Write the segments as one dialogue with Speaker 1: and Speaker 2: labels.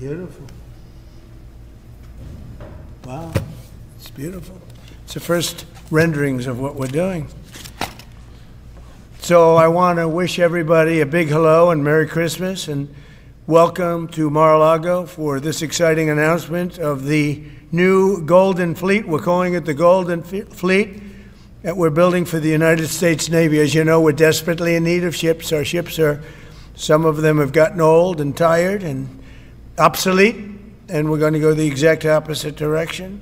Speaker 1: Beautiful. Wow, it's beautiful. It's the first renderings of what we're doing. So I want to wish everybody a big hello and Merry Christmas and welcome to Mar-a-Lago for this exciting announcement of the new Golden Fleet. We're calling it the Golden Fleet that we're building for the United States Navy. As you know, we're desperately in need of ships. Our ships are, some of them have gotten old and tired and obsolete, and we're going to go the exact opposite direction.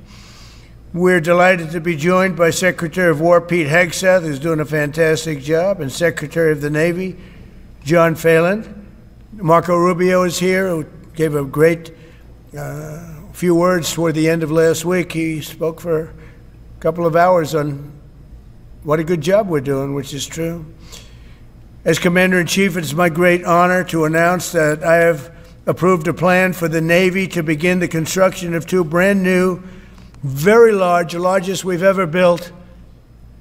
Speaker 1: We're delighted to be joined by Secretary of War Pete Hegseth, who's doing a fantastic job, and Secretary of the Navy John Phelan. Marco Rubio is here, who gave a great few words toward the end of last week. He spoke for a couple of hours on what a good job we're doing, which is true. As Commander-in-Chief, it's my great honor to announce that I have approved a plan for the Navy to begin the construction of two brand new, very large, the largest we've ever built,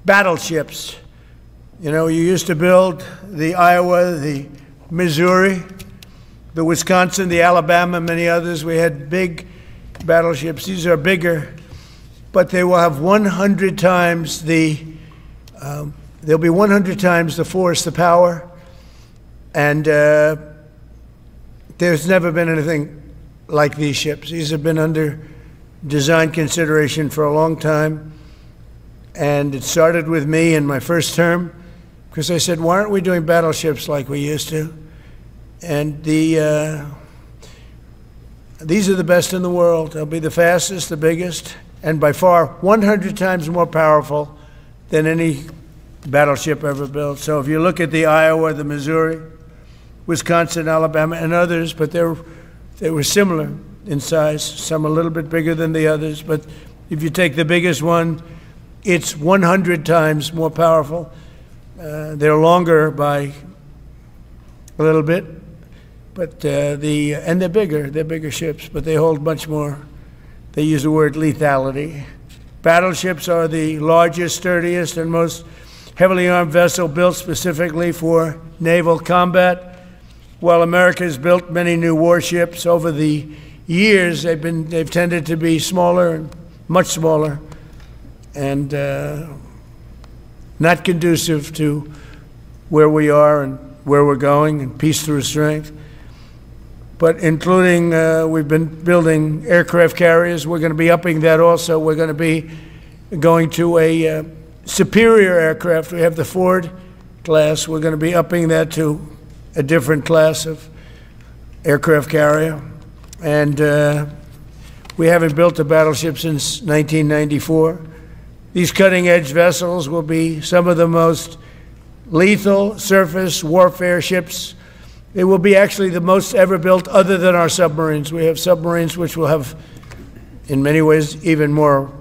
Speaker 1: battleships. You know, you used to build the Iowa, the Missouri, the Wisconsin, the Alabama, many others. We had big battleships. These are bigger, but they will have 100 times the, they'll be 100 times the force, the power, and there's never been anything like these ships. These have been under design consideration for a long time, and it started with me in my first term, because I said, why aren't we doing battleships like we used to? And these are the best in the world. They'll be the fastest, the biggest, and by far 100 times more powerful than any battleship ever built. So if you look at the Iowa, the Missouri, Wisconsin, Alabama, and others, but they were similar in size, some a little bit bigger than the others, but if you take the biggest one, it's 100 times more powerful. They're longer by a little bit, but and they're bigger ships, but they hold much more. They use the word lethality. Battleships are the largest, sturdiest, and most heavily armed vessel built specifically for naval combat. While America has built many new warships over the years, they've tended to be smaller, much smaller, and not conducive to where we are and where we're going, and peace through strength. But including, we've been building aircraft carriers. We're going to be upping that also. We're going to be going to a superior aircraft. We have the Ford class. We're going to be upping that to a different class of aircraft carrier. And we haven't built a battleship since 1994. These cutting-edge vessels will be some of the most lethal surface warfare ships. They will be actually the most ever built other than our submarines. We have submarines which will have, in many ways, even more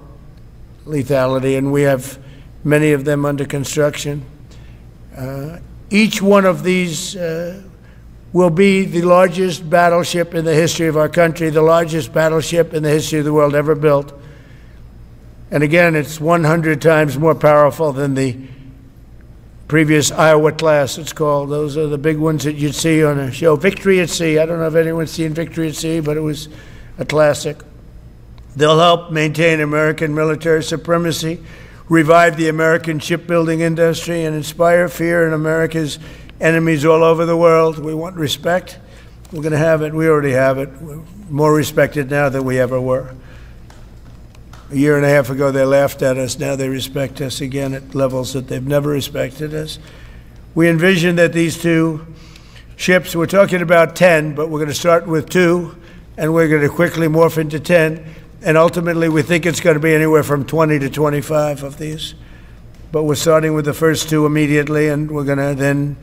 Speaker 1: lethality, and we have many of them under construction. Each one of these will be the largest battleship in the history of our country, the largest battleship in the history of the world ever built. And again, it's 100 times more powerful than the previous Iowa class, it's called. Those are the big ones that you'd see on a show. Victory at Sea. I don't know if anyone's seen Victory at Sea, but it was a classic. They'll help maintain American military supremacy, revive the American shipbuilding industry, and inspire fear in America's enemies all over the world. We want respect. We're going to have it. We already have it. We're more respected now than we ever were. A year and a half ago, they laughed at us. Now they respect us again at levels that they've never respected us. We envision that these two ships, we're talking about 10, but we're going to start with 2, and we're going to quickly morph into 10. And ultimately, we think it's going to be anywhere from 20 to 25 of these. But we're starting with the first 2 immediately, and we're going to then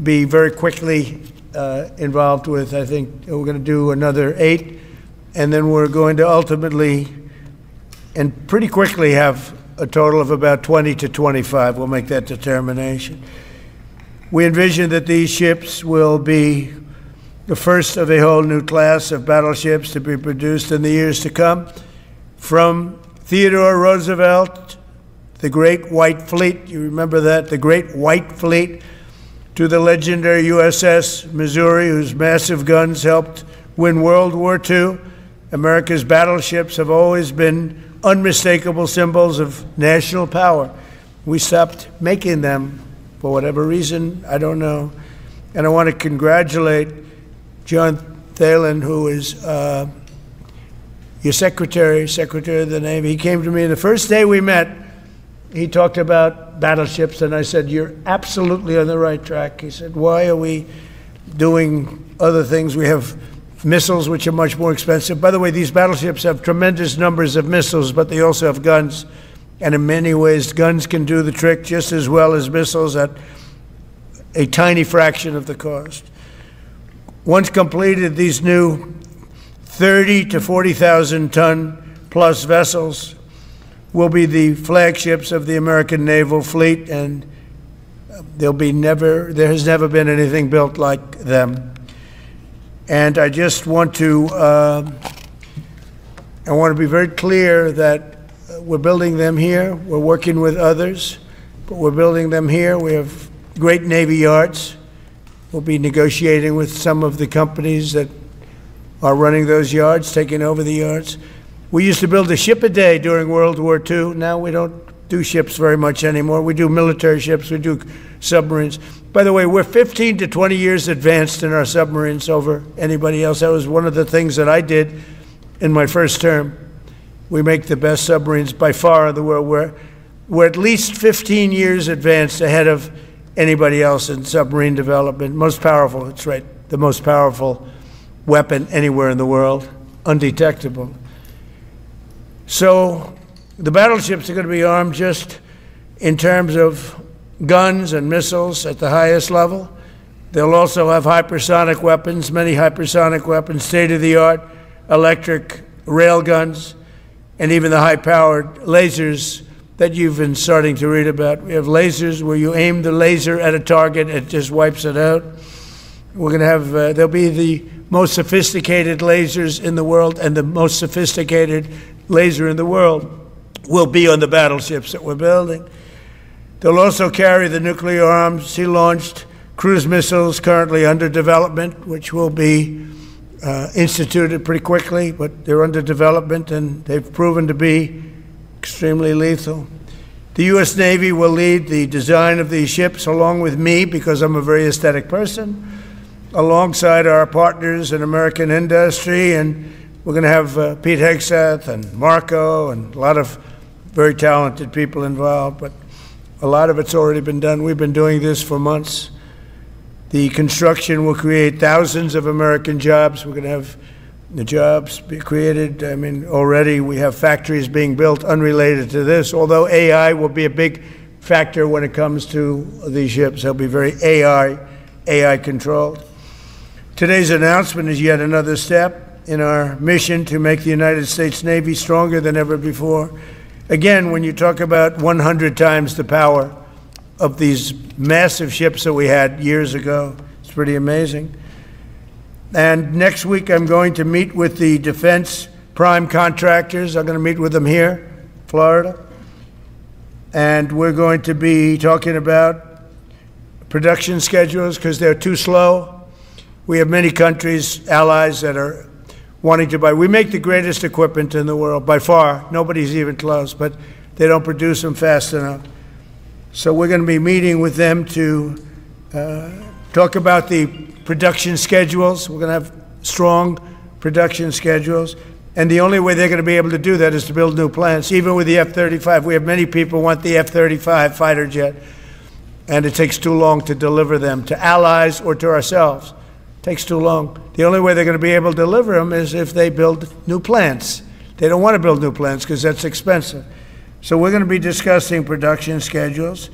Speaker 1: be very quickly involved with, I think, we're going to do another 8. And then we're going to ultimately, and pretty quickly, have a total of about 20 to 25. We'll make that determination. We envision that these ships will be the first of a whole new class of battleships to be produced in the years to come. From Theodore Roosevelt, the Great White Fleet, you remember that, the Great White Fleet, to the legendary USS Missouri, whose massive guns helped win World War II. America's battleships have always been unmistakable symbols of national power. We stopped making them for whatever reason, I don't know. And I want to congratulate John Thalen, who is your Secretary of the Navy. He came to me the first day we met. He talked about battleships, and I said, "You're absolutely on the right track." He said, "Why are we doing other things? We have missiles, which are much more expensive." By the way, these battleships have tremendous numbers of missiles, but they also have guns. And in many ways, guns can do the trick just as well as missiles at a tiny fraction of the cost. Once completed, these new 30 to 40,000 ton plus vessels will be the flagships of the American naval fleet, and there has never been anything built like them. And I just want to, be very clear that we're building them here. We're working with others, but we're building them here. We have great Navy yards. We'll be negotiating with some of the companies that are running those yards, taking over the yards. We used to build a ship a day during World War II. Now we don't do ships very much anymore. We do military ships, we do submarines. By the way, we're 15 to 20 years advanced in our submarines over anybody else. That was one of the things that I did in my first term. We make the best submarines by far in the world. We're at least 15 years advanced ahead of anybody else in submarine development. Most powerful, that's right, the most powerful weapon anywhere in the world, undetectable. So the battleships are going to be armed just in terms of guns and missiles at the highest level. They'll also have hypersonic weapons, many hypersonic weapons, state-of-the-art electric rail guns, and even the high-powered lasers that you've been starting to read about. We have lasers where you aim the laser at a target, it just wipes it out. We're going to have, there'll be the most sophisticated lasers in the world, and the most sophisticated laser in the world will be on the battleships that we're building. They'll also carry the nuclear arms, sea-launched cruise missiles currently under development, which will be instituted pretty quickly, but they're under development and they've proven to be extremely lethal. The U.S. Navy will lead the design of these ships along with me, because I'm a very aesthetic person, alongside our partners in American industry, and we're going to have Pete Hegseth and Marco and a lot of very talented people involved, but a lot of it's already been done. We've been doing this for months. The construction will create thousands of American jobs. We're going to have the jobs be created. I mean, already we have factories being built unrelated to this, although AI will be a big factor when it comes to these ships. They'll be very AI controlled. Today's announcement is yet another step in our mission to make the United States Navy stronger than ever before. Again, when you talk about 100 times the power of these massive ships that we had years ago, it's pretty amazing. And next week I'm going to meet with the defense prime contractors. I'm going to meet with them here, Florida. And we're going to be talking about production schedules because they're too slow. We have many countries, allies, that are wanting to buy. We make the greatest equipment in the world, by far. Nobody's even close, but they don't produce them fast enough. So we're going to be meeting with them to talk about the production schedules. We're going to have strong production schedules. And the only way they're going to be able to do that is to build new plants. Even with the F-35, we have many people who want the F-35 fighter jet, and it takes too long to deliver them to allies or to ourselves. It takes too long. The only way they're going to be able to deliver them is if they build new plants. They don't want to build new plants because that's expensive. So we're going to be discussing production schedules.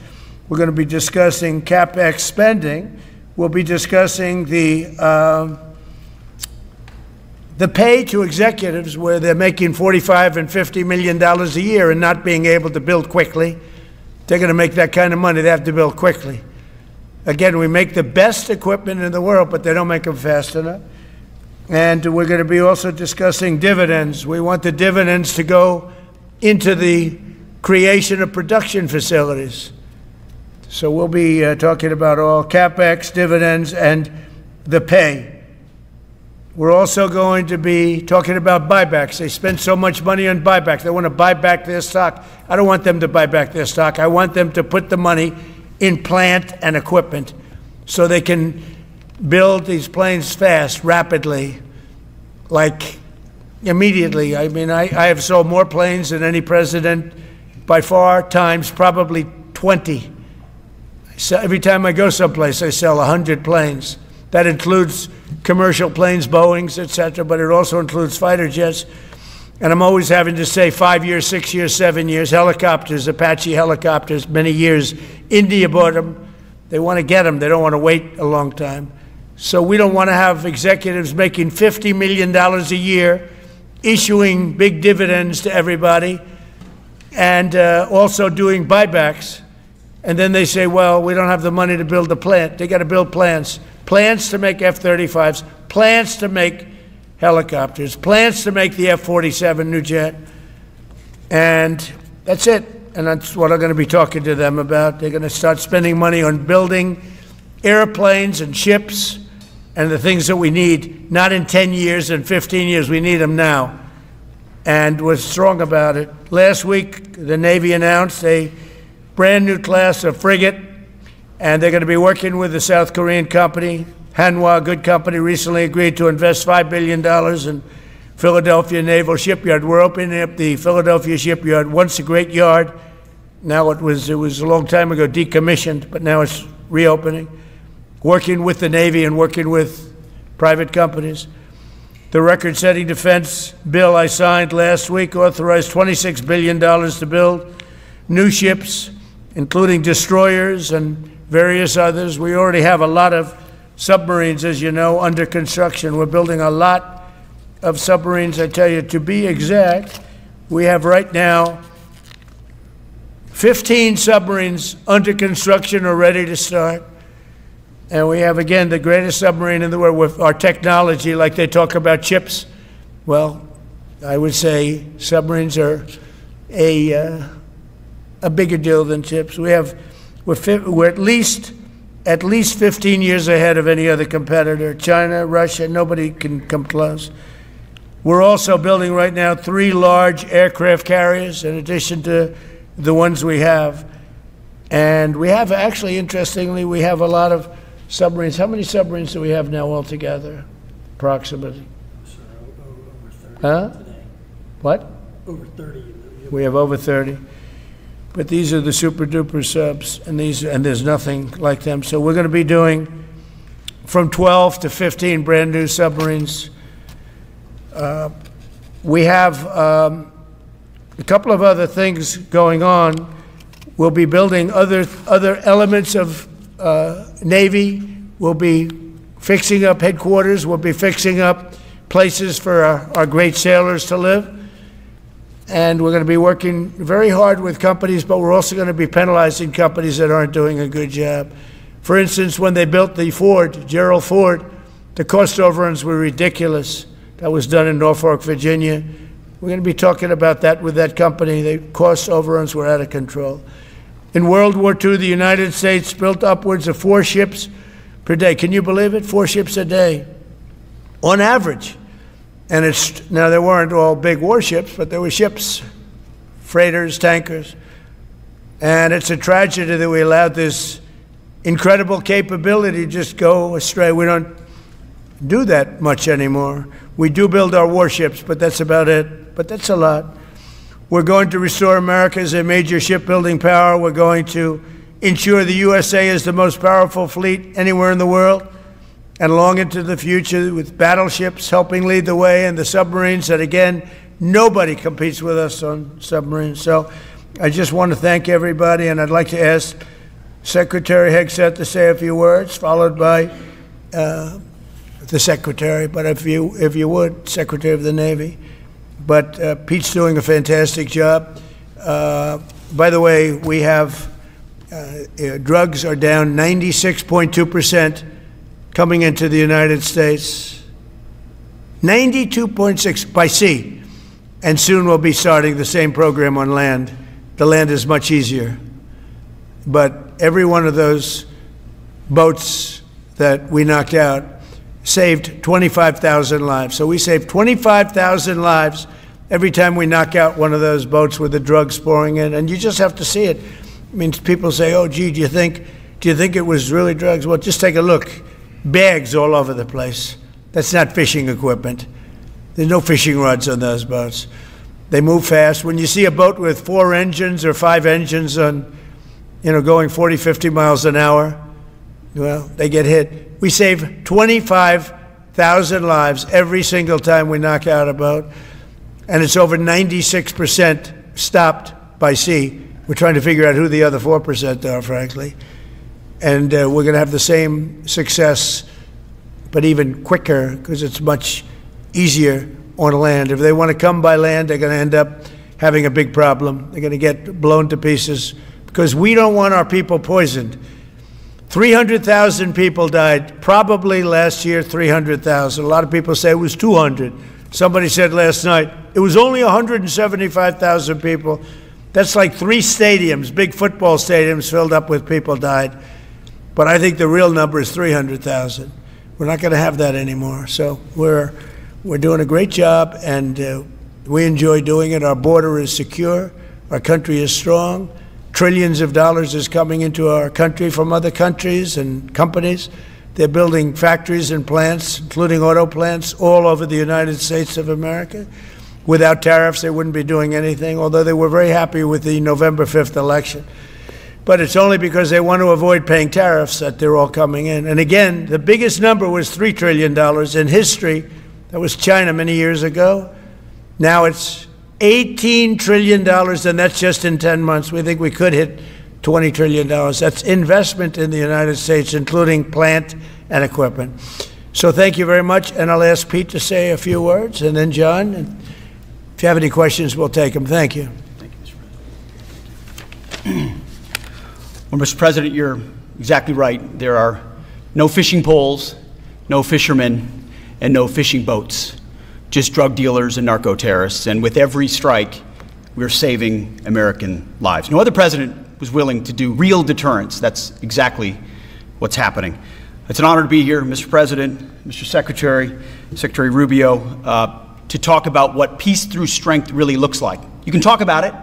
Speaker 1: We're going to be discussing CapEx spending. We'll be discussing the pay to executives where they're making $45 and $50 million a year and not being able to build quickly. They're going to make that kind of money. They have to build quickly. Again, we make the best equipment in the world, but they don't make them fast enough. And we're going to be also discussing dividends. We want the dividends to go into the creation of production facilities. So we'll be talking about all CapEx, dividends, and the pay. We're also going to be talking about buybacks. They spend so much money on buybacks. They want to buy back their stock. I don't want them to buy back their stock. I want them to put the money in plant and equipment so they can build these planes fast, rapidly, like immediately. I mean, I have sold more planes than any president by far, times probably 20. So every time I go someplace, I sell 100 planes. That includes commercial planes, Boeings, et cetera, but it also includes fighter jets. And I'm always having to say 5 years, 6 years, 7 years, helicopters, Apache helicopters, many years. India bought them. They want to get them. They don't want to wait a long time. So we don't want to have executives making $50 million a year, issuing big dividends to everybody, and also doing buybacks. And then they say, well, we don't have the money to build the plant. They got to build plants. Plants to make F-35s, plants to make helicopters, plants to make the F-47 new jet. And that's it. And that's what I'm going to be talking to them about. They're going to start spending money on building airplanes and ships and the things that we need, not in 10 years and 15 years. We need them now. And we're strong about it. Last week, the Navy announced a brand new class of frigate, and they're going to be working with the South Korean company. Hanwha, a good company, recently agreed to invest $5 billion in Philadelphia Naval Shipyard. We're opening up the Philadelphia Shipyard, once a great yard. Now it was a long time ago decommissioned, but now it's reopening. Working with the Navy and working with private companies. The record-setting defense bill I signed last week authorized $26 billion to build new ships, including destroyers and various others. We already have a lot of submarines, as you know, under construction. We're building a lot of submarines. I tell you, to be exact, we have right now 15 submarines under construction or ready to start. And we have, again, the greatest submarine in the world with our technology, like they talk about chips. Well, I would say submarines are a bigger deal than chips. We're at least 15 years ahead of any other competitor. China, Russia, nobody can come close. We're also building right now 3 large aircraft carriers in addition to the ones we have. And we have, actually, interestingly, we have a lot of submarines. How many submarines do we have now altogether, approximately?
Speaker 2: Over 30
Speaker 1: huh?
Speaker 2: Today.
Speaker 1: What?
Speaker 2: Over 30.
Speaker 1: We have over 30. But these are the super-duper subs, and there's nothing like them. So we're going to be doing from 12 to 15 brand new submarines. We have a couple of other things going on. We'll be building other elements of Navy. We'll be fixing up headquarters. We'll be fixing up places for our great sailors to live. And we're going to be working very hard with companies, but we're also going to be penalizing companies that aren't doing a good job. For instance, when they built the Ford, Gerald Ford, the cost overruns were ridiculous. That was done in Norfolk, Virginia. We're going to be talking about that with that company. The cost overruns were out of control. In World War II, the United States built upwards of 4 ships per day. Can you believe it? 4 ships a day, on average. And now there weren't all big warships, but there were ships, freighters, tankers. And it's a tragedy that we allowed this incredible capability to just go astray. We don't do that much anymore. We do build our warships, but that's about it. But that's a lot. We're going to restore America as a major shipbuilding power. We're going to ensure the USA is the most powerful fleet anywhere in the world, and long into the future, with battleships helping lead the way, and the submarines that, again, nobody competes with us on submarines. So I just want to thank everybody, and I'd like to ask Secretary Hegseth to say a few words, followed by the Secretary, but if you would, Secretary of the Navy. But Pete's doing a fantastic job. By the way, we have drugs are down 96.2% coming into the United States, 92.6 by sea, and soon we'll be starting the same program on land. The land is much easier, but every one of those boats that we knocked out saved 25,000 lives. So we save 25,000 lives every time we knock out one of those boats with the drugs pouring in. And you just have to see it. I mean, people say, oh, gee, do you think it was really drugs? Well, just take a look. Bags all over the place. That's not fishing equipment. There's no fishing rods on those boats. They move fast. When you see a boat with 4 engines or 5 engines on, going 40, 50 miles an hour, well, they get hit. We save 25,000 lives every single time we knock out a boat. And it's over 96% stopped by sea. We're trying to figure out who the other 4% are, frankly. And we're going to have the same success, but even quicker, because it's much easier on land. If they want to come by land, they're going to end up having a big problem. They're going to get blown to pieces, because we don't want our people poisoned. 300,000 people died, probably last year 300,000. A lot of people say it was 200. Somebody said last night, it was only 175,000 people. That's like 3 stadiums, big football stadiums filled up with people died. But I think the real number is 300,000. We're not going to have that anymore. So we're doing a great job, and we enjoy doing it. Our border is secure. Our country is strong. Trillions of dollars is coming into our country from other countries and companies. They're building factories and plants, including auto plants, all over the United States of America. Without tariffs, they wouldn't be doing anything, although they were very happy with the November 5th election. But it's only because they want to avoid paying tariffs that they're all coming in. And again, the biggest number was $3 trillion in history. That was China many years ago. Now it's $18 trillion, and that's just in 10 months. We think we could hit $20 trillion. That's investment in the United States, including plant and equipment. So thank you very much, and I'll ask Pete to say a few words, and then John. And if you have any questions, we'll take them. Thank you.
Speaker 3: Thank you, Mr. President. Well, Mr. President, you're exactly right. There are no fishing poles, no fishermen, and no fishing boats, just drug dealers and narco-terrorists. And with every strike, we're saving American lives. No other president was willing to do real deterrence. That's exactly what's happening. It's an honor to be here, Mr. President, Mr. Secretary, Secretary Rubio, to talk about what peace through strength really looks like. You can talk about it,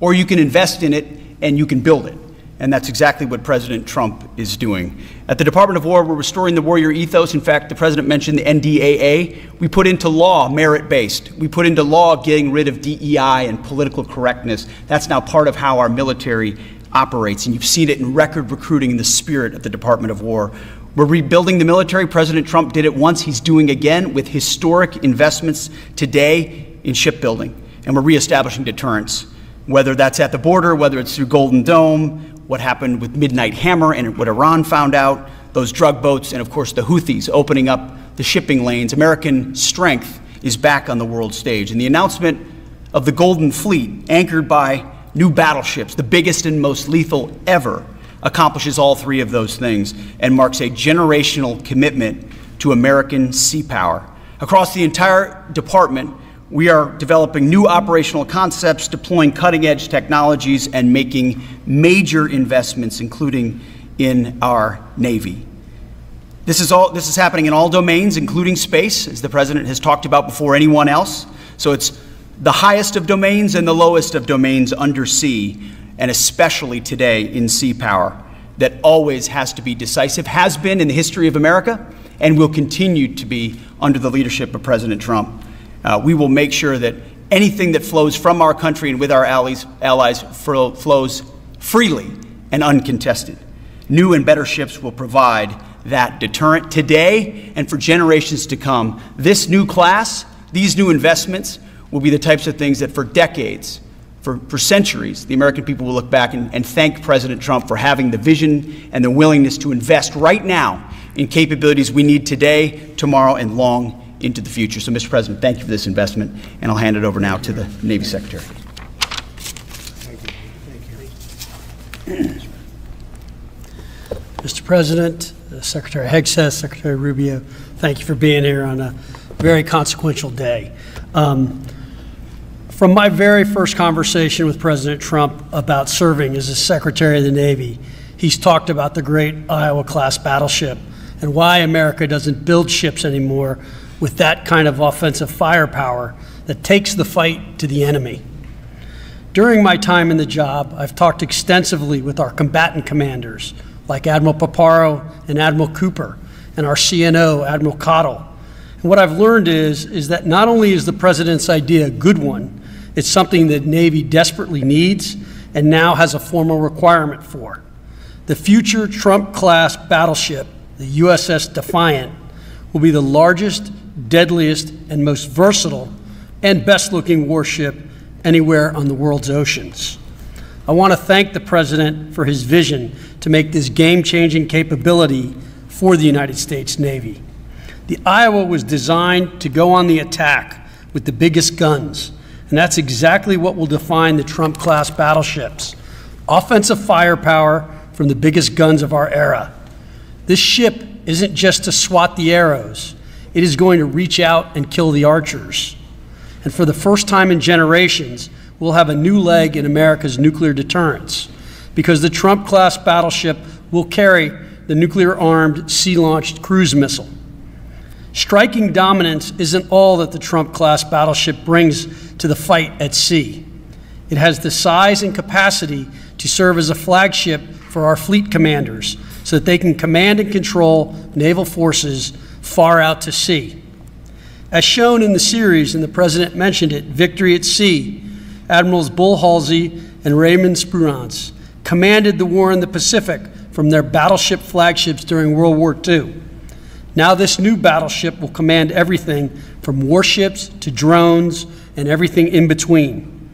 Speaker 3: or you can invest in it, and you can build it. And that's exactly what President Trump is doing. At the Department of War, we're restoring the warrior ethos. In fact, the President mentioned the NDAA. We put into law merit-based. We put into law getting rid of DEI and political correctness. That's now part of how our military operates. And you've seen it in record recruiting in the spirit of the Department of War. We're rebuilding the military. President Trump did it once. He's doing again with historic investments today in shipbuilding. And we're reestablishing deterrence, whether that's at the border, whether it's through Golden Dome, what happened with Midnight Hammer and what Iran found out, those drug boats, and of course the Houthis opening up the shipping lanes. American strength is back on the world stage. And the announcement of the Golden Fleet, anchored by new battleships, the biggest and most lethal ever, accomplishes all 3 of those things and marks a generational commitment to American sea power. Across the entire department, we are developing new operational concepts, deploying cutting-edge technologies, and making major investments, including in our Navy. This is happening in all domains, including space, as the President has talked about before anyone else. So it's the highest of domains and the lowest of domains under sea, and especially today in sea power, that always has to be decisive, has been in the history of America, and will continue to be under the leadership of President Trump. We will make sure that anything that flows from our country and with our allies flows freely and uncontested. New and better ships will provide that deterrent today and for generations to come. This new class, these new investments, will be the types of things that for decades, for centuries, the American people will look back and thank President Trump for having the vision and the willingness to invest right now in capabilities we need today, tomorrow, and long into the future. So, Mr. President, thank you for this investment, and I'll hand it over now to the Navy Secretary.
Speaker 2: Mr. President, Secretary Hegseth, Secretary Rubio, thank you for being here on a very consequential day. From my very first conversation with President Trump about serving as a Secretary of the Navy, he's talked about the great Iowa-class battleship and why America doesn't build ships anymore with that kind of offensive firepower that takes the fight to the enemy. During my time in the job, I've talked extensively with our combatant commanders, like Admiral Paparo and Admiral Cooper, and our CNO, Admiral Cottle. And what I've learned is that not only is the President's idea a good one, it's something that Navy desperately needs and now has a formal requirement for. The future Trump-class battleship, the USS Defiant, will be the largest, deadliest, and most versatile and best-looking warship anywhere on the world's oceans. I want to thank the President for his vision to make this game-changing capability for the United States Navy. The Iowa was designed to go on the attack with the biggest guns, and that's exactly what will define the Trump-class battleships: offensive firepower from the biggest guns of our era. This ship isn't just to swat the arrows. It is going to reach out and kill the archers. And for the first time in generations, we'll have a new leg in America's nuclear deterrence, because the Trump-class battleship will carry the nuclear-armed, sea-launched cruise missile. Striking dominance isn't all that the Trump-class battleship brings to the fight at sea. It has the size and capacity to serve as a flagship for our fleet commanders so that they can command and control naval forces far out to sea. As shown in the series, and the President mentioned it, Victory at Sea, Admirals Bull Halsey and Raymond Spruance commanded the war in the Pacific from their battleship flagships during World War II. Now this new battleship will command everything from warships to drones and everything in between.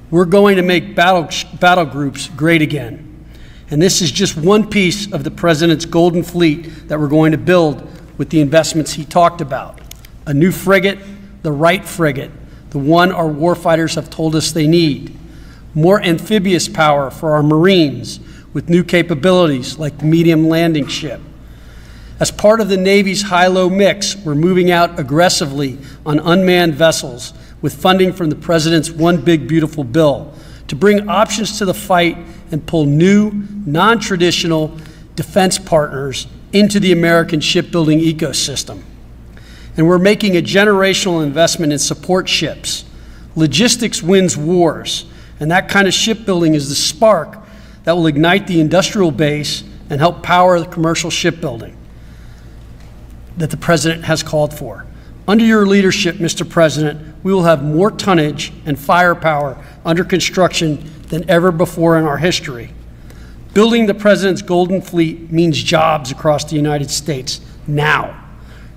Speaker 2: We're going to make battle groups great again. And this is just one piece of the President's golden fleet that we're going to build with the investments he talked about. A new frigate, the right frigate, the one our warfighters have told us they need. More amphibious power for our Marines with new capabilities like the medium landing ship. As part of the Navy's high-low mix, we're moving out aggressively on unmanned vessels with funding from the President's One Big Beautiful Bill to bring options to the fight and pull new, non-traditional defense partners into the American shipbuilding ecosystem. And we're making a generational investment in support ships. Logistics wins wars, and that kind of shipbuilding is the spark that will ignite the industrial base and help power the commercial shipbuilding that the President has called for. Under your leadership, Mr. President, we will have more tonnage and firepower under construction than ever before in our history. Building the President's Golden Fleet means jobs across the United States now.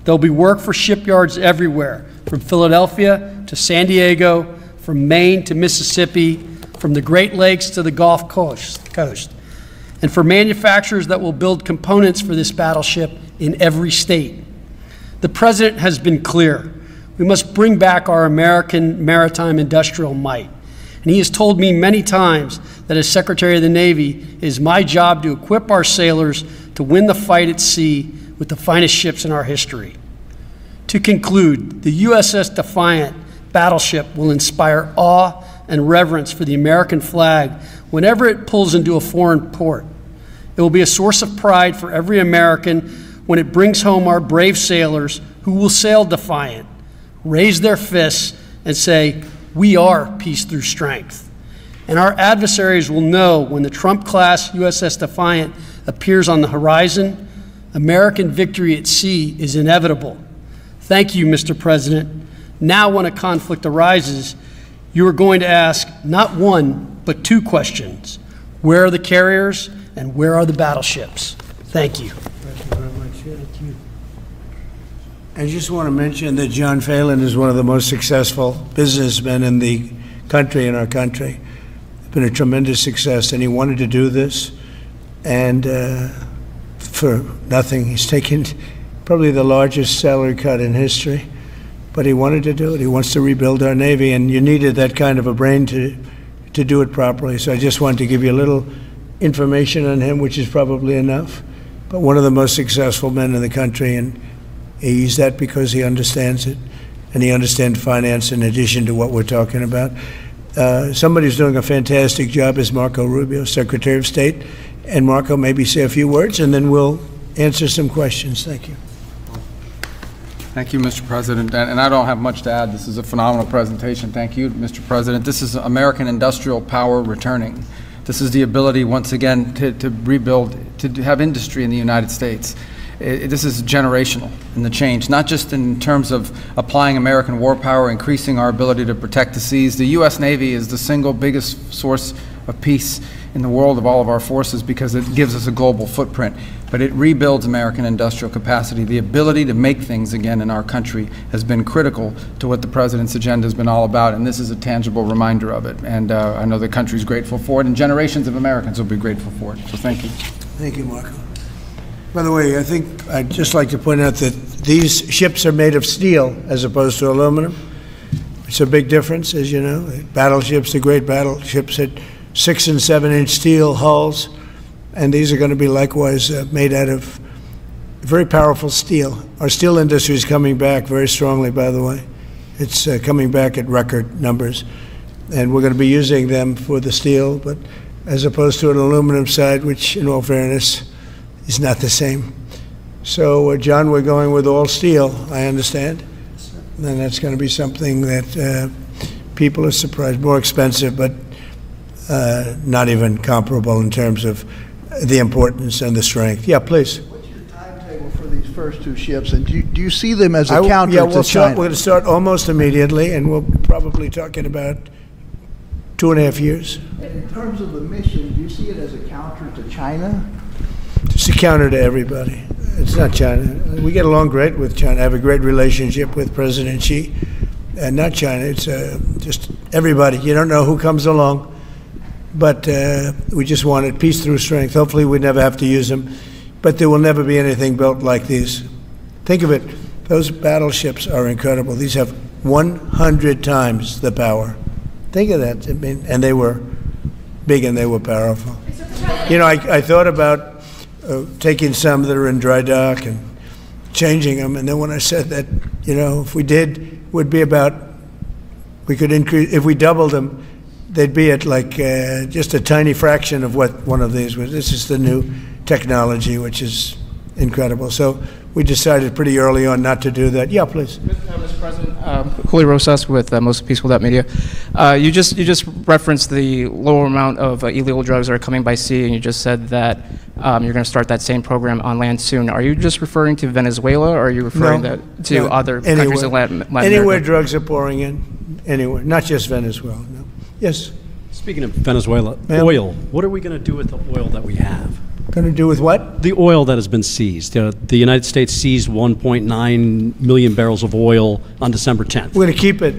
Speaker 2: There'll be work for shipyards everywhere, from Philadelphia to San Diego, from Maine to Mississippi, from the Great Lakes to the Gulf Coast, and for manufacturers that will build components for this battleship in every state. The President has been clear. We must bring back our American maritime industrial might. And he has told me many times that as Secretary of the Navy, it is my job to equip our sailors to win the fight at sea with the finest ships in our history. To conclude, the USS Defiant battleship will inspire awe and reverence for the American flag whenever it pulls into a foreign port. It will be a source of pride for every American when it brings home our brave sailors who will sail defiant, raise their fists, and say, "We are peace through strength." And our adversaries will know when the Trump-class USS Defiant appears on the horizon, American victory at sea is inevitable. Thank you, Mr. President. Now when a conflict arises, you are going to ask not one, but two questions. Where are the carriers and where are the battleships? Thank you.
Speaker 1: Thank you very much. Thank you. I just want to mention that John Phelan is one of the most successful businessmen in the country, in our country. It's been a tremendous success, and he wanted to do this, and for nothing. He's taken probably the largest salary cut in history, but he wanted to do it. He wants to rebuild our Navy, and you needed that kind of a brain to do it properly. So I just wanted to give you a little information on him, which is probably enough. But one of the most successful men in the country, and he's that because he understands it, and he understands finance in addition to what we're talking about. Somebody who's doing a fantastic job is Marco Rubio, Secretary of State. And Marco, maybe say a few words, and then we'll answer some questions. Thank you.
Speaker 4: Thank you, Mr. President. And I don't have much to add. This is a phenomenal presentation. Thank you, Mr. President. This is American industrial power returning. This is the ability, once again, to rebuild, to have industry in the United States. This is generational in the change, not just in terms of applying American war power, increasing our ability to protect the seas. The U.S. Navy is the single biggest source of peace in the world of all of our forces because it gives us a global footprint. But it rebuilds American industrial capacity. The ability to make things again in our country has been critical to what the President's agenda has been all about, and this is a tangible reminder of it. And I know the country's grateful for it, and generations of Americans will be grateful for it. So thank you.
Speaker 1: Thank you, Marco. By the way, I think I'd just like to point out that these ships are made of steel as opposed to aluminum. It's a big difference, as you know. Battleships, the great battleships, had 6- and 7-inch steel hulls, and these are going to be likewise made out of very powerful steel. Our steel industry is coming back very strongly, by the way. It's coming back at record numbers, and we're going to be using them for the steel, but as opposed to an aluminum side, which, in all fairness, is not the same. So, John, we're going with all steel, I understand. And that's going to be something that people are surprised. More expensive, but not even comparable in terms of the importance and the strength. Yeah, please.
Speaker 5: What's your timetable for these first two ships? And do you see them as a counter to China?
Speaker 1: We're going to start almost immediately, and we'll probably talk in about 2.5 years.
Speaker 5: And in terms of the mission, do you see it as a counter to China?
Speaker 1: It's a counter to everybody. It's not China. We get along great with China. I have a great relationship with President Xi. And not China. It's just everybody. You don't know who comes along. But we just wanted peace through strength. Hopefully we never have to use them. But there will never be anything built like these. Think of it. Those battleships are incredible. These have 100 times the power. Think of that. I mean, and they were big and they were powerful. You know, I thought about taking some that are in dry dock and changing them. And then when I said that, you know, if we did, would be about, we could increase, if we doubled them, they'd be at like just a tiny fraction of what one of these was. This is the new technology, which is incredible. So we decided pretty early on not to do that. Yeah, please.
Speaker 6: Mr. President, Julio Rosas with Most Peaceful Media. You just referenced the lower amount of illegal drugs that are coming by sea, and you just said that you're going to start that same program on land soon. Are you just referring to Venezuela, or are you referring to other countries in Latin America?
Speaker 1: Anywhere drugs are pouring in, anywhere, not just Venezuela. No. Yes.
Speaker 7: Speaking of Venezuela, oil. What are we going to do with the oil that we have?
Speaker 1: Going to do with what?
Speaker 7: The oil that has been seized. The United States seized 1.9 million barrels of oil on December 10th.
Speaker 1: We're going to keep it.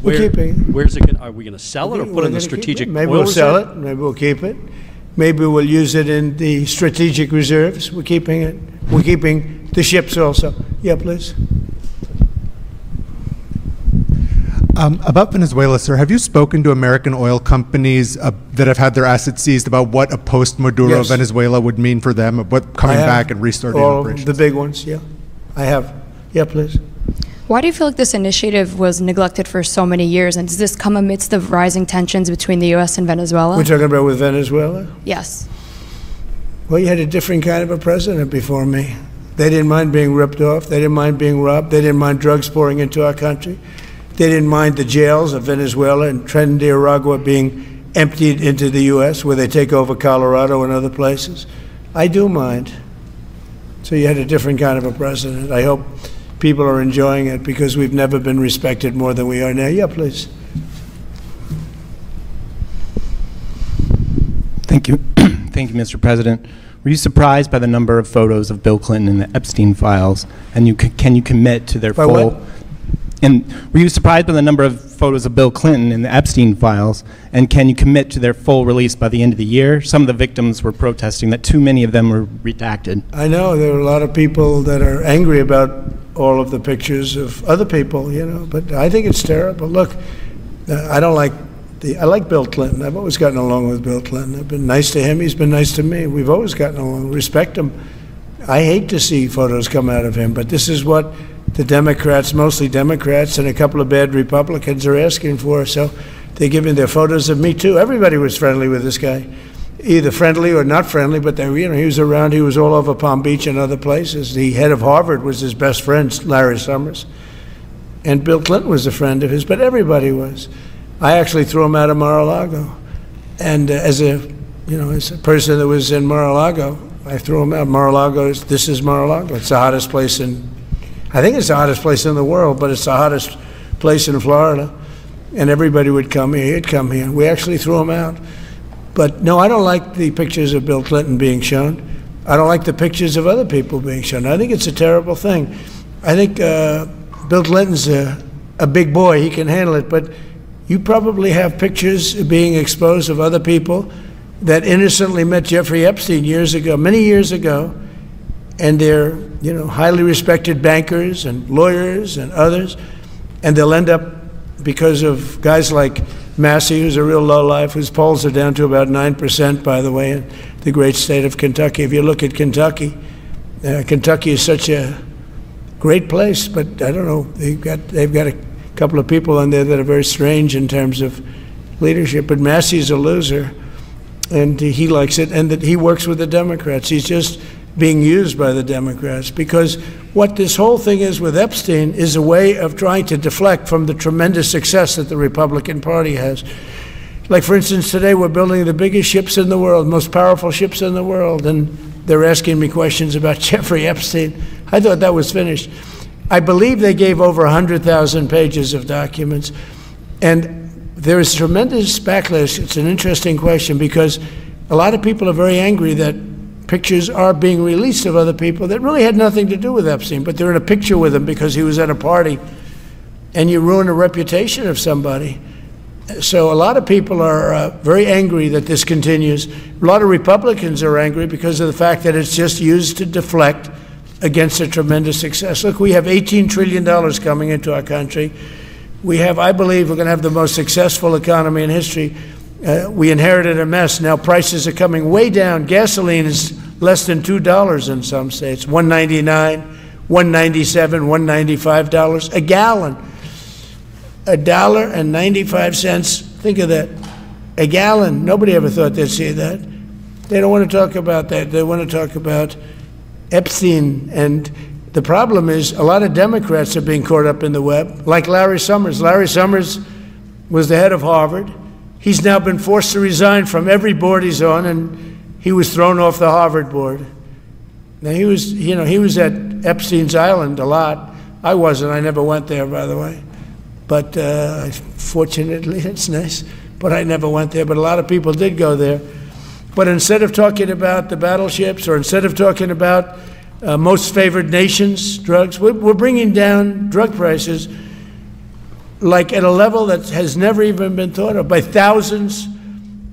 Speaker 1: We're keeping it.
Speaker 7: Where's it? Are we going to sell it or put it in the strategic oil reserve?
Speaker 1: Maybe we'll sell it. Maybe we'll keep it. Maybe we'll use it in the strategic reserves. We're keeping it. We're keeping the ships also. Yeah, please.
Speaker 8: About Venezuela, sir, have you spoken to American oil companies that have had their assets seized about what a post-Maduro Venezuela would mean for them, what coming back and restarting operations?
Speaker 1: The big ones, yeah. I have. Yeah, please.
Speaker 9: Why do you feel like this initiative was neglected for so many years, and does this come amidst the rising tensions between the U.S. and Venezuela?
Speaker 1: We're talking about with Venezuela?
Speaker 9: Yes.
Speaker 1: Well, you had a different kind of a president before me. They didn't mind being ripped off. They didn't mind being robbed. They didn't mind drugs pouring into our country. They didn't mind the jails of Venezuela and Trinidad being emptied into the U.S., where they take over Colorado and other places. I do mind. So you had a different kind of a president. I hope people are enjoying it because we've never been respected more than we are now. Yeah, please.
Speaker 10: Thank you. Thank you, Mr. President. Were you surprised by the number of photos of Bill Clinton in the Epstein files? And can you commit to their
Speaker 1: by
Speaker 10: full...
Speaker 1: What?
Speaker 10: And were you surprised by the number of photos of Bill Clinton in the Epstein files? And can you commit to their full release by the end of the year? Some of the victims were protesting that too many of them were redacted.
Speaker 1: I know there are a lot of people that are angry about all of the pictures of other people, you know, but I think it's terrible. Look, I like Bill Clinton. I've always gotten along with Bill Clinton. I've been nice to him. He's been nice to me. We've always gotten along. Respect him. I hate to see photos come out of him, but this is what the Democrats, mostly Democrats, and a couple of bad Republicans are asking for. So they're giving their photos of me, too. Everybody was friendly with this guy. either friendly or not friendly, but they, you know, he was around. He was all over Palm Beach and other places. The head of Harvard was his best friend, Larry Summers, and Bill Clinton was a friend of his. But everybody was. I actually threw him out of Mar-a-Lago, and as a person that was in Mar-a-Lago, I threw him out. Mar-a-Lago, this is Mar-a-Lago. It's the hottest place I think it's the hottest place in the world, but it's the hottest place in Florida. And everybody would come here. He'd come here. We actually threw him out. But no, I don't like the pictures of Bill Clinton being shown. I don't like the pictures of other people being shown. I think it's a terrible thing. I think Bill Clinton's a big boy. He can handle it. But you probably have pictures being exposed of other people that innocently met Jeffrey Epstein years ago, many years ago, and they're, you know, highly respected bankers and lawyers and others, and they'll end up, because of guys like Massey, who's a real lowlife, whose polls are down to about 9%, by the way, in the great state of Kentucky. If you look at Kentucky, Kentucky is such a great place, but I don't know, they've got a couple of people in there that are very strange in terms of leadership, but Massey's a loser, and he likes it, and that he works with the Democrats. He's just being used by the Democrats, because what this whole thing is with Epstein is a way of trying to deflect from the tremendous success that the Republican Party has. Like, for instance, today we're building the biggest ships in the world, most powerful ships in the world, and they're asking me questions about Jeffrey Epstein. I thought that was finished. I believe they gave over 100,000 pages of documents, and there is tremendous backlash. It's an interesting question, because a lot of people are very angry that pictures are being released of other people that really had nothing to do with Epstein, but they're in a picture with him because he was at a party, and you ruin a reputation of somebody. So a lot of people are very angry that this continues. A lot of Republicans are angry because of the fact that it's just used to deflect against a tremendous success. Look, we have $18 trillion coming into our country. We have, I believe, we're going to have the most successful economy in history. We inherited a mess. Now prices are coming way down. Gasoline is less than $2 in some states, $1.99, $1.97, $1.95 a gallon. $1.95. Think of that. A gallon. Nobody ever thought they'd see that. They don't want to talk about that. They want to talk about Epstein. And the problem is a lot of Democrats are being caught up in the web, like Larry Summers. Larry Summers was the head of Harvard. He's now been forced to resign from every board he's on, and he was thrown off the Harvard board. Now he was, you know, he was at Epstein's Island a lot. I wasn't. I never went there, by the way. But fortunately, it's nice. But I never went there. But a lot of people did go there. But instead of talking about the battleships, or instead of talking about most favored nations drugs, we're bringing down drug prices like at a level that has never even been thought of, by thousands.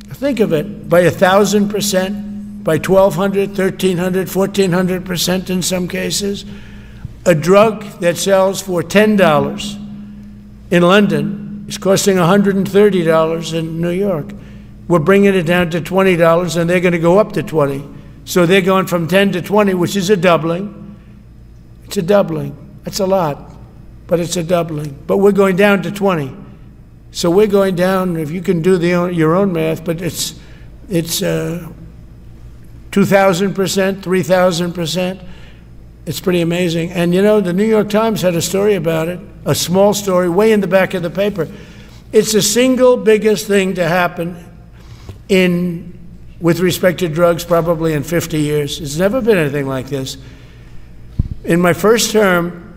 Speaker 1: Think of it, by 1,000%, by 1,200, 1,300, 1,400% in some cases. A drug that sells for $10 in London is costing $130 in New York. We're bringing it down to $20, and they're going to go up to 20. So they're going from 10 to 20, which is a doubling. It's a doubling. That's a lot, but it's a doubling. But we're going down to 20. So we're going down, if you can do your own math, but it's 2,000%, 3,000%. It's pretty amazing. And you know, the New York Times had a story about it, a small story, way in the back of the paper. It's the single biggest thing to happen with respect to drugs probably in 50 years. It's never been anything like this. In my first term,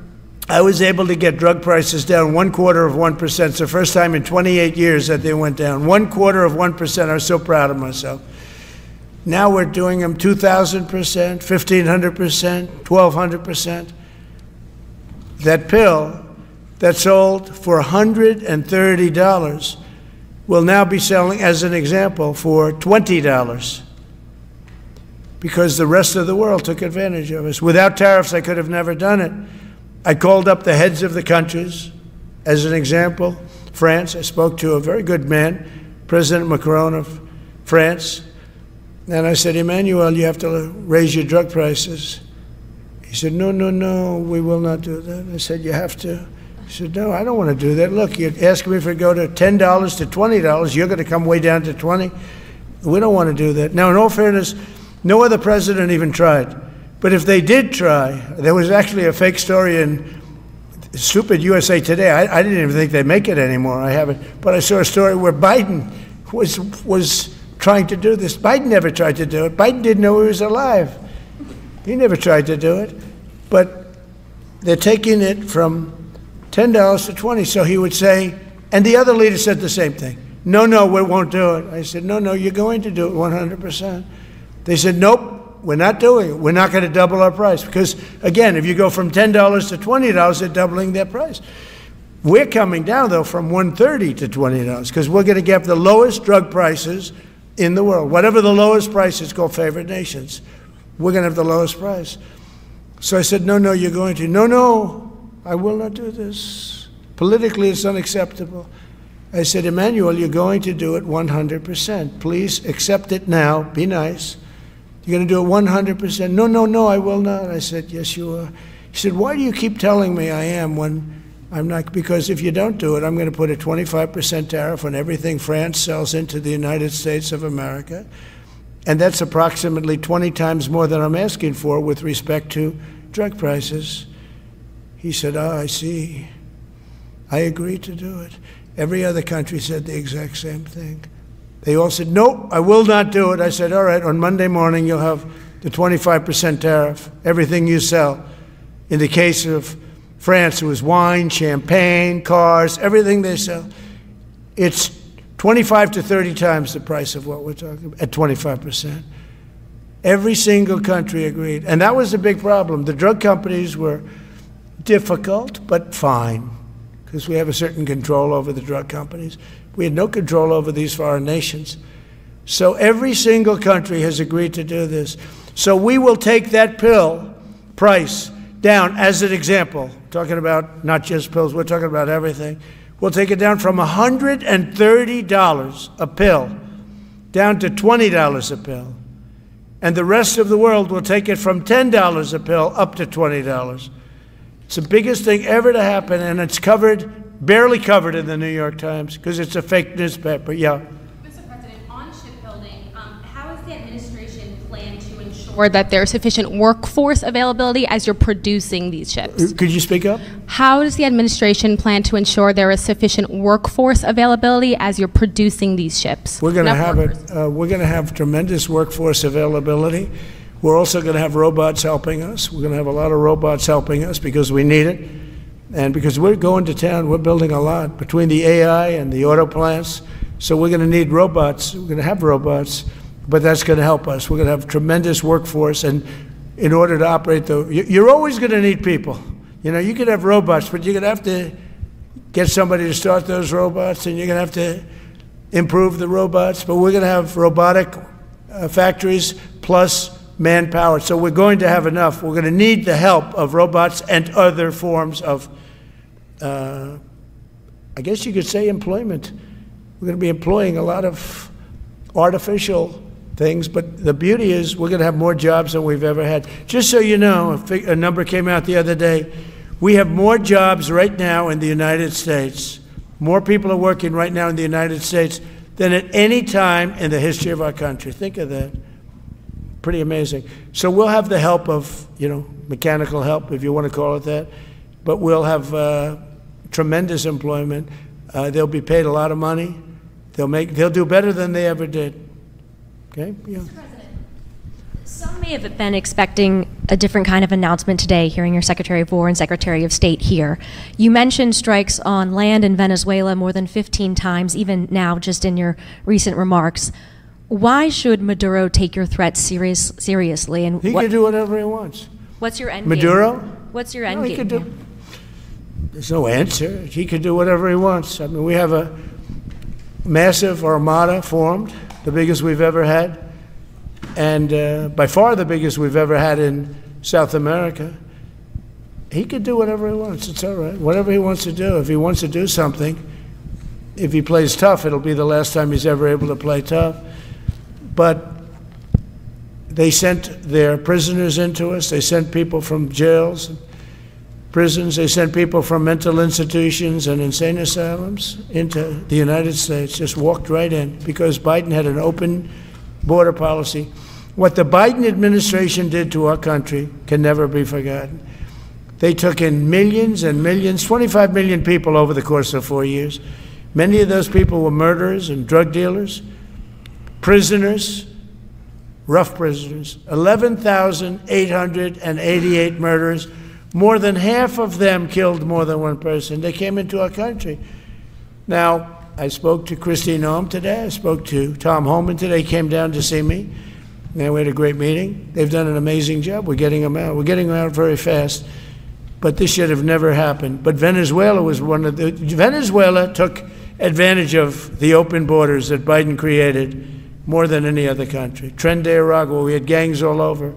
Speaker 1: I was able to get drug prices down 0.25%. It's the first time in 28 years that they went down. 0.25%. I was so proud of myself. Now we're doing them 2,000%, 1,500%, 1,200%. That pill that sold for $130 will now be selling, as an example, for $20, because the rest of the world took advantage of us. Without tariffs, I could have never done it. I called up the heads of the countries. As an example, France, I spoke to a very good man, President Macron of France, and I said, Emmanuel, you have to raise your drug prices. He said, no, no, no, we will not do that. I said, you have to. He said, no, I don't want to do that. Look, you're asking me if it go to $10 to $20, you're going to come way down to 20. We don't want to do that. Now, in all fairness, no other president even tried. But if they did try, there was actually a fake story in stupid USA Today. I didn't even think they'd make it anymore. I haven't. But I saw a story where Biden was trying to do this. Biden never tried to do it. Biden didn't know he was alive. He never tried to do it. But they're taking it from $10 to $20. So he would say, and the other leader said the same thing. No, no, we won't do it. I said, no, no, you're going to do it 100%. They said, nope, we're not doing it. We're not going to double our price. Because, again, if you go from $10 to $20, they're doubling their price. We're coming down, though, from $130 to $20, because we're going to get the lowest drug prices in the world. Whatever the lowest price is called favored nations, we're going to have the lowest price. So I said, no, no, you're going to. No, no, I will not do this. Politically, it's unacceptable. I said, Emmanuel, you're going to do it 100%. Please accept it now. Be nice. You're going to do it 100%. No, no, no, I will not. I said, yes, you are. He said, why do you keep telling me I am when I'm not? Because if you don't do it, I'm going to put a 25% tariff on everything France sells into the United States of America. And that's approximately 20 times more than I'm asking for with respect to drug prices. He said, oh, I see. I agree to do it. Every other country said the exact same thing. They all said, nope, I will not do it. I said, all right, on Monday morning you'll have the 25% tariff, everything you sell. In the case of France, it was wine, champagne, cars, everything they sell. It's 25 to 30 times the price of what we're talking about, at 25%. Every single country agreed. And that was a big problem. The drug companies were difficult, but fine, because we have a certain control over the drug companies. We had no control over these foreign nations. So every single country has agreed to do this. So we will take that pill price down, as an example, talking about not just pills, we're talking about everything. We'll take it down from $130 a pill down to $20 a pill. And the rest of the world will take it from $10 a pill up to $20. It's the biggest thing ever to happen, and it's covered, barely covered in the New York Times, because it's a fake newspaper. Yeah.
Speaker 11: Mr. President, on shipbuilding, how is the administration plan to ensure that there's sufficient workforce availability as you're producing these ships?
Speaker 1: Could you speak up?
Speaker 11: How does the administration plan to ensure there is sufficient workforce availability as you're producing these ships?
Speaker 1: We're going to have it. We're going to have tremendous workforce availability. We're also going to have robots helping us. We're going to have a lot of robots helping us because we need it. And because we're going to town, we're building a lot between the AI and the auto plants. So we're going to need robots. We're going to have robots, but that's going to help us. We're going to have tremendous workforce. And in order to operate, you're always going to need people. You know, you could have robots, but you're going to have to get somebody to start those robots, and you're going to have to improve the robots. But we're going to have robotic factories plus manpower. So we're going to have enough. We're going to need the help of robots and other forms of, I guess you could say, employment. We're going to be employing a lot of artificial things, but the beauty is we're going to have more jobs than we've ever had. Just so you know, a number came out the other day. We have more jobs right now in the United States. More people are working right now in the United States than at any time in the history of our country. Think of that. Pretty amazing. So we'll have the help of, you know, mechanical help, if you want to call it that, but we'll have tremendous employment. They'll be paid a lot of money. They'll do better than they ever did. Okay? Yeah.
Speaker 12: Mr. President, some may have been expecting a different kind of announcement today, hearing your Secretary of War and Secretary of State here. You mentioned strikes on land in Venezuela more than 15 times, even now, just in your recent remarks. Why should Maduro take your threats seriously? And
Speaker 1: he can do whatever he wants.
Speaker 12: What's your end
Speaker 1: Maduro?
Speaker 12: game? What's your end game?
Speaker 1: There's no answer. He can do whatever he wants. I mean, we have a massive armada formed, the biggest we've ever had, and by far the biggest we've ever had in South America. He can do whatever he wants. It's all right. Whatever he wants to do. If he wants to do something, if he plays tough, it'll be the last time he's ever able to play tough. But they sent their prisoners into us. They sent people from jails, prisons. They sent people from mental institutions and insane asylums into the United States, just walked right in because Biden had an open border policy. What the Biden administration did to our country can never be forgotten. They took in millions and millions, 25 million people over the course of 4 years. Many of those people were murderers and drug dealers, prisoners, rough prisoners, 11,888 murderers. More than half of them killed more than one person. They came into our country. Now, I spoke to Christine Noem today. I spoke to Tom Homan today. He came down to see me. And we had a great meeting. They've done an amazing job. We're getting them out. We're getting them out very fast. But this should have never happened. But Venezuela was one of the... Venezuela took advantage of the open borders that Biden created more than any other country. Tren de Aragua, we had gangs all over.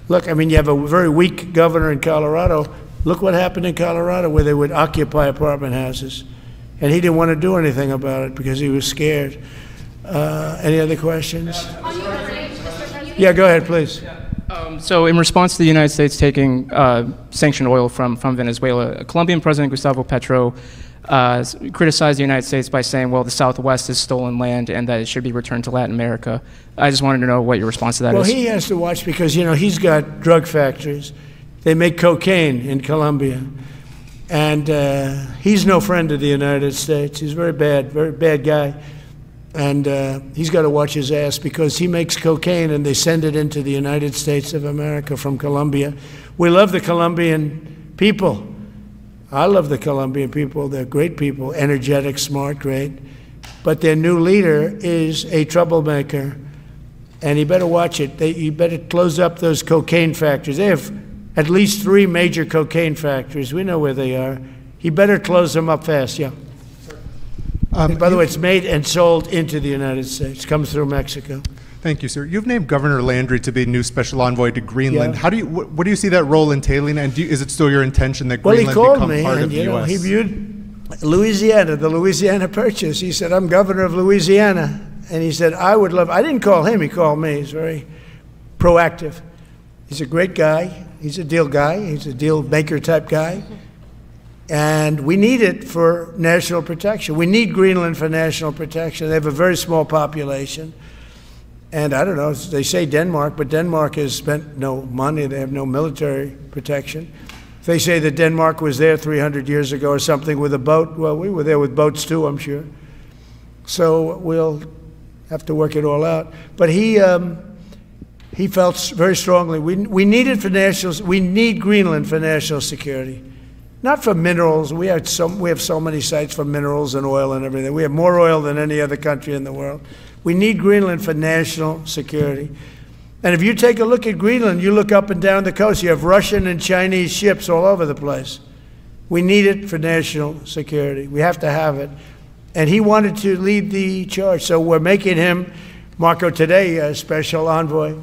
Speaker 1: Look, I mean, you have a very weak governor in Colorado. Look what happened in Colorado, where they would occupy apartment houses. And he didn't want to do anything about it because he was scared. Any other questions? Yeah, go ahead, please.
Speaker 6: So in response to the United States taking sanctioned oil from Venezuela, Colombian President Gustavo Petro criticized the United States by saying, well, the Southwest is stolen land and that it should be returned to Latin America. I just wanted to know what your response to that is.
Speaker 1: Well, he has to watch because, you know, he's got drug factories. They make cocaine in Colombia. And he's no friend of the United States. He's very bad guy. And he's got to watch his ass because he makes cocaine and they send it into the United States of America from Colombia. We love the Colombian people. I love the Colombian people. They're great people, energetic, smart, great. But their new leader is a troublemaker, and he better watch it. He better close up those cocaine factories. They have at least 3 major cocaine factories. We know where they are. He better close them up fast, yeah. By the way, it's made and sold into the United States. Comes through Mexico.
Speaker 8: Thank you, sir. You've named Governor Landry to be new special envoy to Greenland.
Speaker 1: Yeah.
Speaker 8: How do you? What do you see that role entailing? And is it still your intention that Greenland become part of the U.S.?
Speaker 1: He viewed Louisiana, the Louisiana Purchase. He said, "I'm governor of Louisiana," and he said, "I would love." I didn't call him; he called me. He's very proactive. He's a great guy. He's a deal guy. He's a deal maker type guy. And we need it for national protection. We need Greenland for national protection. They have a very small population. And I don't know, they say Denmark, but Denmark has spent no money. They have no military protection. If they say that Denmark was there 300 years ago or something with a boat, well, we were there with boats too, I'm sure. So we'll have to work it all out. But he felt very strongly, we need it for we need Greenland for national security. Not for minerals. We have so many sites for minerals and oil and everything. We have more oil than any other country in the world. We need Greenland for national security. And if you take a look at Greenland, you look up and down the coast, you have Russian and Chinese ships all over the place. We need it for national security. We have to have it. And he wanted to lead the charge. So we're making him, Marco, today, a special envoy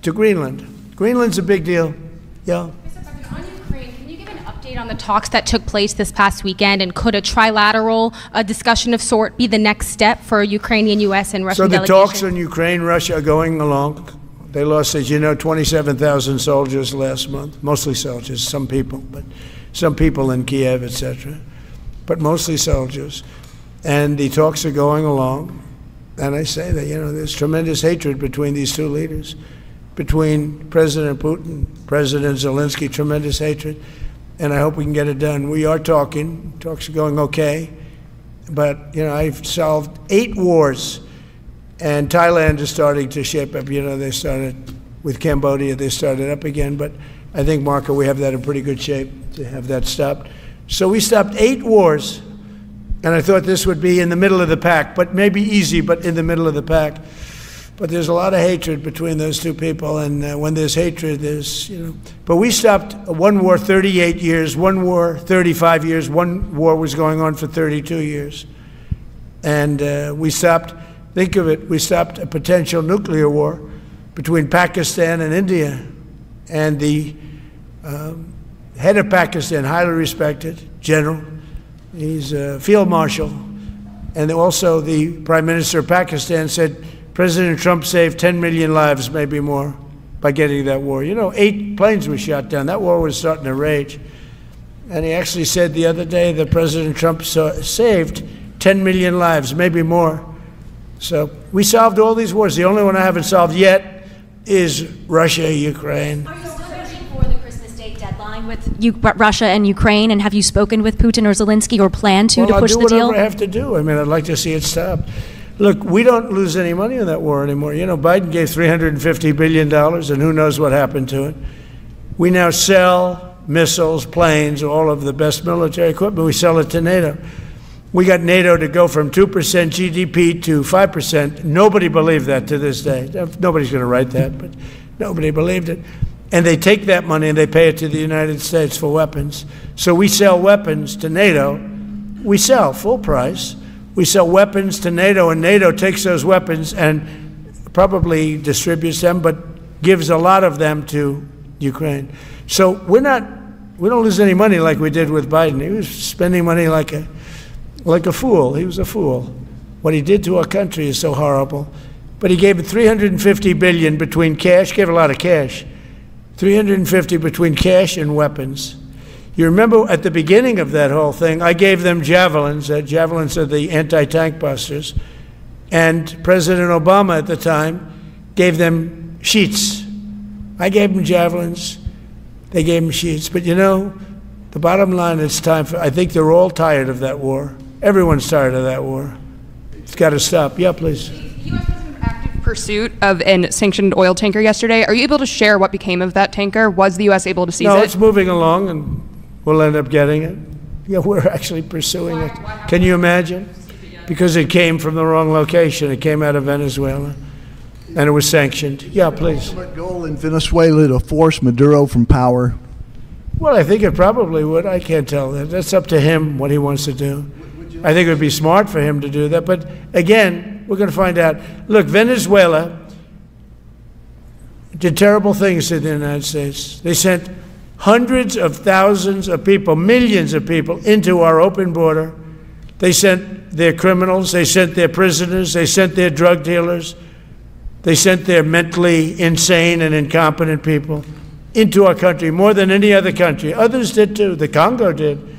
Speaker 1: to Greenland. Greenland's a big deal. Yeah.
Speaker 11: On the talks that took place this past weekend, and could a trilateral discussion of sort be the next step for Ukrainian, U.S., and Russian delegations?
Speaker 1: So the talks in Ukraine, Russia are going along. They lost, as you know, 27,000 soldiers last month, mostly soldiers, some people, but some people in Kiev, etc., but mostly soldiers. And the talks are going along. And I say that, you know, there's tremendous hatred between these two leaders, between President Putin, President Zelensky, tremendous hatred. And I hope we can get it done. We are talking. Talks are going okay. But, you know, I've solved 8 wars. And Thailand is starting to shape up. You know, they started with Cambodia. They started up again. But I think, Marco, we have that in pretty good shape to have that stopped. So we stopped 8 wars. And I thought this would be in the middle of the pack. But maybe easy, but in the middle of the pack. But there's a lot of hatred between those two people, and when there's hatred, there's, you know. But we stopped one war 38 years, one war 35 years, one war was going on for 32 years. And we stopped, think of it, we stopped a potential nuclear war between Pakistan and India. And the head of Pakistan, highly respected general, he's a field marshal, and also the Prime Minister of Pakistan said, President Trump saved 10 million lives, maybe more, by getting that war. You know, 8 planes were shot down. That war was starting to rage. And he actually said the other day that President Trump saved 10 million lives, maybe more, So we solved all these wars. The only one I haven't solved yet is Russia, Ukraine.
Speaker 12: Are you still pushing for the Christmas Day deadline with Russia and Ukraine? And have you spoken with Putin or Zelensky or plan to push the deal?
Speaker 1: I'll do whatever I have to do. I mean, I'd like to see it stop. Look, we don't lose any money in that war anymore. You know, Biden gave $350 billion, and who knows what happened to it. We now sell missiles, planes, all of the best military equipment. We sell it to NATO. We got NATO to go from 2% GDP to 5%. Nobody believed that to this day. Nobody's going to write that, but nobody believed it. And they take that money and they pay it to the United States for weapons. So we sell weapons to NATO. We sell full price. We sell weapons to NATO, and NATO takes those weapons and probably distributes them, but gives a lot of them to Ukraine. So we don't lose any money like we did with Biden. He was spending money like a fool. He was a fool. What he did to our country is so horrible. But he gave $350 billion between cash, gave a lot of cash, $350 between cash and weapons. You remember at the beginning of that whole thing, I gave them javelins. Javelins are the anti-tank busters. And President Obama at the time gave them sheets. I gave them javelins. They gave them sheets. But you know, the bottom line is time for, I think they're all tired of that war. Everyone's tired of that war. It's got to stop. Yeah, please.
Speaker 13: The U.S. was in active pursuit of a sanctioned oil tanker yesterday. Are you able to share what became of that tanker? Was the U.S. able to seize it?
Speaker 1: No, it's moving along, and we'll end up getting it. Yeah, we're actually pursuing it. Can you imagine? Because it came from the wrong location. It came out of Venezuela, and it was sanctioned. Yeah, please.
Speaker 5: The ultimate goal in Venezuela to force Maduro from power.
Speaker 1: Well, I think it probably would. I can't tell that. That's up to him, what he wants to do. I think it would be smart for him to do that. But again, we're going to find out. Look, Venezuela did terrible things to the United States. They sent hundreds of thousands of people, millions of people, into our open border. They sent their criminals, they sent their prisoners, they sent their drug dealers, they sent their mentally insane and incompetent people into our country, more than any other country. Others did too. The Congo did.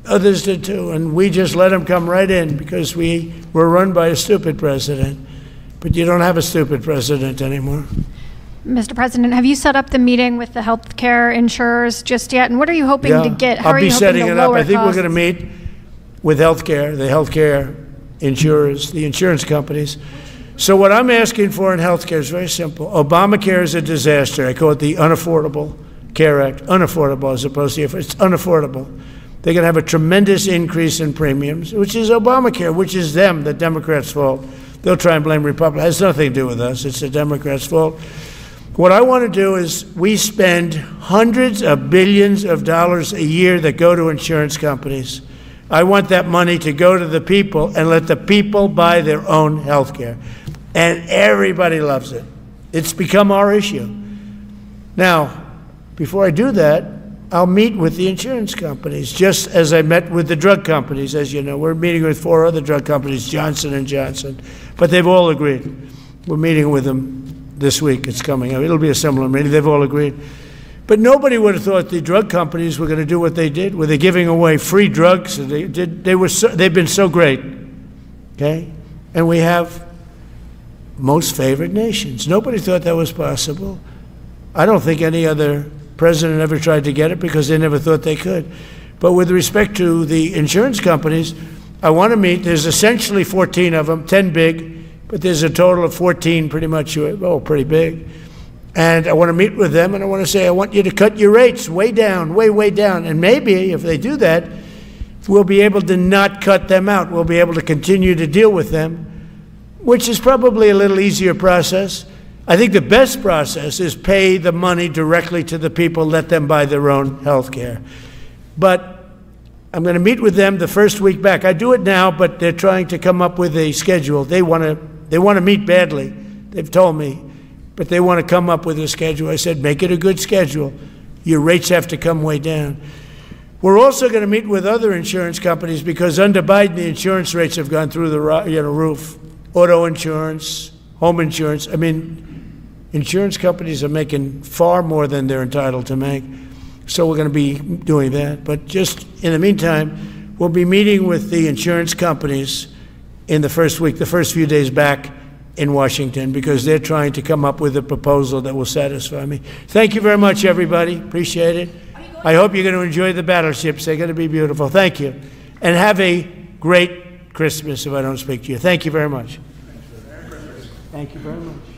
Speaker 1: Others did too. And we just let them come right in because we were run by a stupid president. But you don't have a stupid president anymore.
Speaker 14: Mr. President, have you set up the meeting with the health care insurers just yet? And what are you hoping to get? How
Speaker 1: I'll be setting it up. I think
Speaker 14: costs?
Speaker 1: we're going to meet with the healthcare insurers, the insurance companies. So what I'm asking for in healthcare is very simple. Obamacare is a disaster. I call it the Unaffordable Care Act. Unaffordable as opposed to, it's unaffordable. They're going to have a tremendous increase in premiums, which is Obamacare, which is them, the Democrats' fault. They'll try and blame Republicans. It has nothing to do with us. It's the Democrats' fault. What I want to do is we spend hundreds of billions of dollars a year that go to insurance companies. I want that money to go to the people and let the people buy their own health care. And everybody loves it. It's become our issue. Now, before I do that, I'll meet with the insurance companies, just as I met with the drug companies. As you know, we're meeting with 4 other drug companies, Johnson & Johnson, but they've all agreed. We're meeting with them this week. It's coming up. It'll be a similar meeting. They've all agreed. But nobody would have thought the drug companies were going to do what they did, where they're giving away free drugs. They've been so great, okay? And we have most favored nations. Nobody thought that was possible. I don't think any other president ever tried to get it because they never thought they could. But with respect to the insurance companies, I want to meet. There's essentially 14 of them, 10 big, but there's a total of 14 pretty much, pretty big. And I want to meet with them, and I want to say, I want you to cut your rates way down, way down. And maybe if they do that, we'll be able to not cut them out. We'll be able to continue to deal with them, which is probably a little easier process. I think the best process is pay the money directly to the people, let them buy their own health care. But I'm going to meet with them the first week back. I do it now, but they're trying to come up with a schedule. They want to meet badly, they've told me, but they want to come up with a schedule. I said, make it a good schedule. Your rates have to come way down. We're also going to meet with other insurance companies because under Biden, the insurance rates have gone through the roof. Auto insurance, home insurance. I mean, insurance companies are making far more than they're entitled to make. So we're going to be doing that. But just in the meantime, we'll be meeting with the insurance companies in the first week, the first few days back in Washington, because they're trying to come up with a proposal that will satisfy me. Thank you very much, everybody. Appreciate it. I hope you're going to enjoy the battleships. They're going to be beautiful. Thank you. And have a great Christmas if I don't speak to you. Thank you very much. Thank you very much.